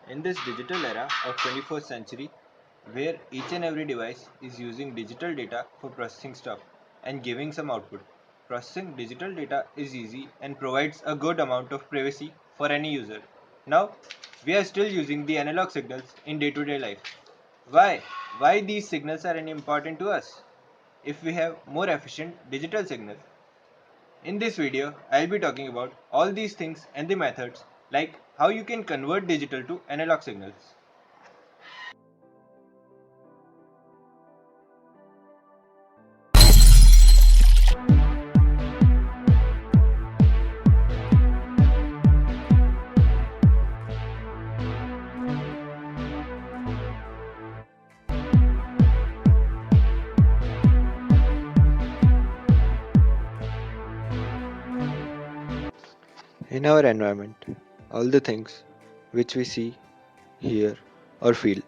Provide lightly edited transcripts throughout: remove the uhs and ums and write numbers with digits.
In this digital era of 21st century, where each and every device is using digital data for processing stuff and giving some output, processing digital data is easy and provides a good amount of privacy for any user. Now, we are still using the analog signals in day-to-day life. Why? Why these signals are important to us if we have more efficient digital signals? In this video, I'll be talking about all these things and the methods like how you can convert digital to analog signals. In our environment, all the things which we see, hear, or feel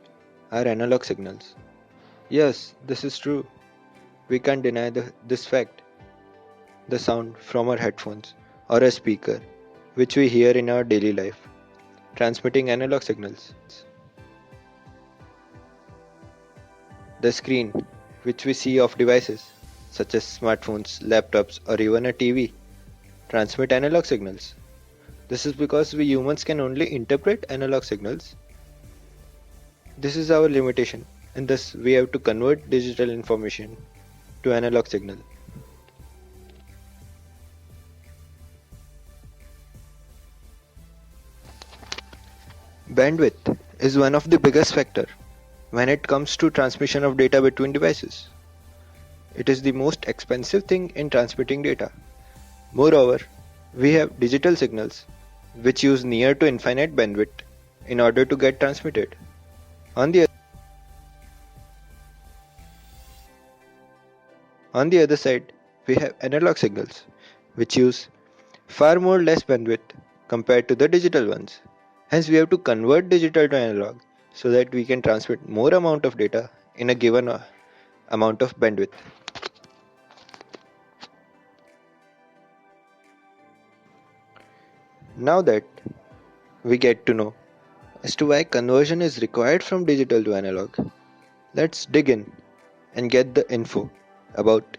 are analog signals. Yes, this is true. We can't deny this fact. The sound from our headphones or a speaker, which we hear in our daily life, transmitting analog signals. The screen, which we see of devices, such as smartphones, laptops, or even a TV, transmit analog signals. This is because we humans can only interpret analog signals. This is our limitation, and thus we have to convert digital information to analog signal. Bandwidth is one of the biggest factor when it comes to transmission of data between devices. It is the most expensive thing in transmitting data. Moreover, we have digital signals which use near to infinite bandwidth in order to get transmitted. On the On the other side, we have analog signals, which use far more less bandwidth compared to the digital ones. Hence, we have to convert digital to analog so that we can transmit more amount of data in a given amount of bandwidth. Now that we get to know as to why conversion is required from digital to analog, let's dig in and get the info about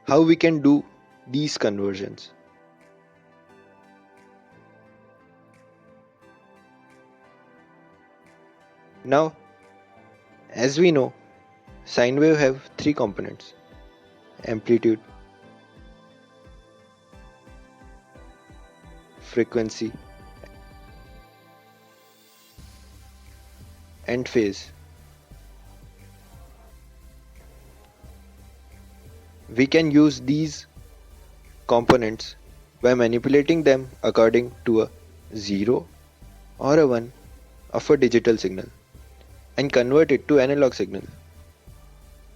how we can do these conversions. Now, as we know, sine wave have three components: amplitude, frequency, and phase. We can use these components by manipulating them according to a 0 or a 1 of a digital signal and convert it to analog signal.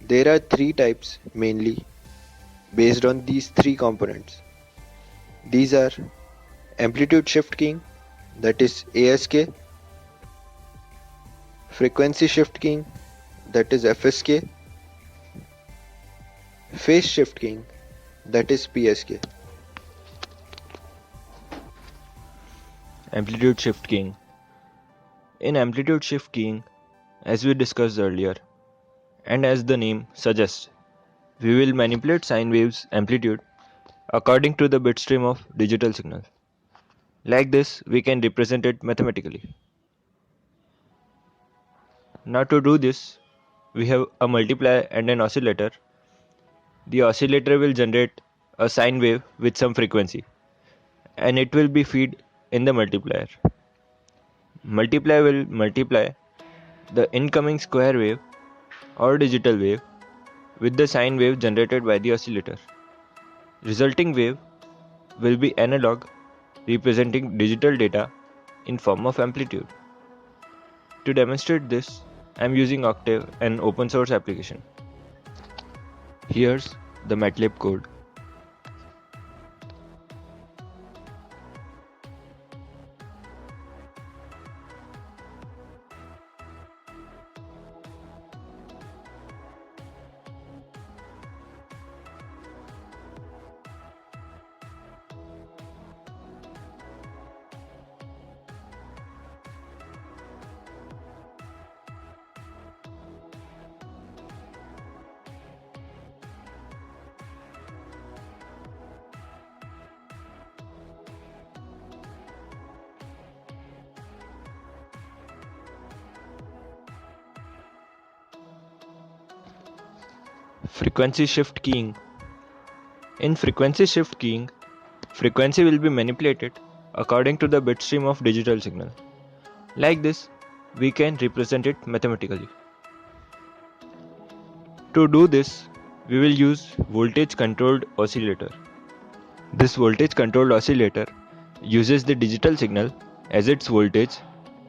There are three types mainly based on these three components. These are amplitude shift keying, that is ASK, frequency shift keying, that is FSK, phase shift keying, that is PSK. Amplitude shift keying. In amplitude shift keying, as we discussed earlier, and as the name suggests, we will manipulate sine waves amplitude according to the bit stream of digital signal. Like this, we can represent it mathematically. Now to do this, we have a multiplier and an oscillator. The oscillator will generate a sine wave with some frequency, and it will be feed in the multiplier. Multiplier will multiply the incoming square wave or digital wave with the sine wave generated by the oscillator. Resulting wave will be analog, representing digital data in form of amplitude. To demonstrate this, I am using Octave, an open source application. Here's the MATLAB code. Frequency shift keying. In frequency shift keying, frequency will be manipulated according to the bit stream of digital signal. Like this, we can represent it mathematically. To do this, we will use voltage controlled oscillator. This voltage controlled oscillator uses the digital signal as its voltage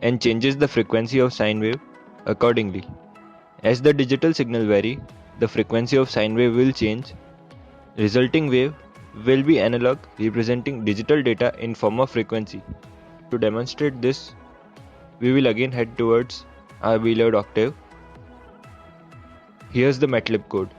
and changes the frequency of sine wave accordingly. As the digital signal vary, the frequency of sine wave will change. Resulting wave will be analog, representing digital data in form of frequency. To demonstrate this, we will again head towards our beloved Octave. Here's the MATLAB code.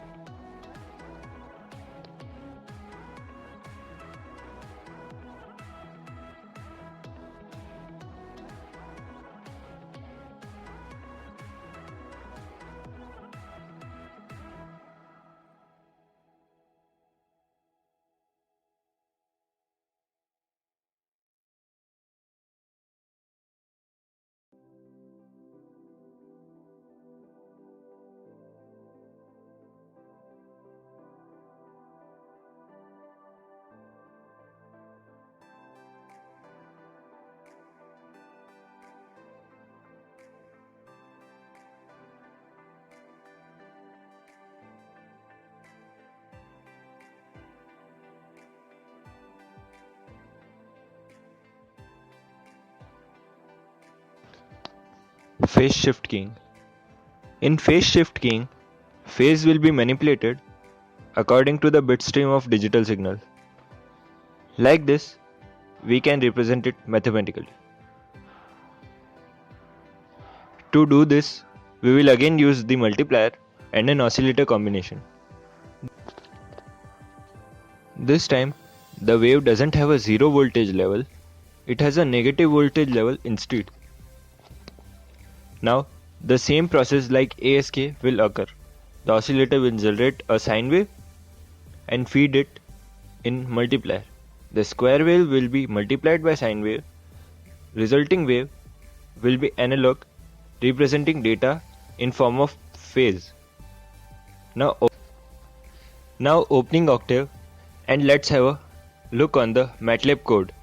Phase shift keying. In phase shift keying, phase will be manipulated according to the bit stream of digital signal. Like this, we can represent it mathematically. To do this, we will again use the multiplier and an oscillator combination. This time, the wave doesn't have a zero voltage level, it has a negative voltage level instead. Now, the same process like ASK will occur. The oscillator will generate a sine wave and feed it in multiplier. The square wave will be multiplied by sine wave. Resulting wave will be analog, representing data in form of phase. Now opening Octave and let's have a look on the MATLAB code.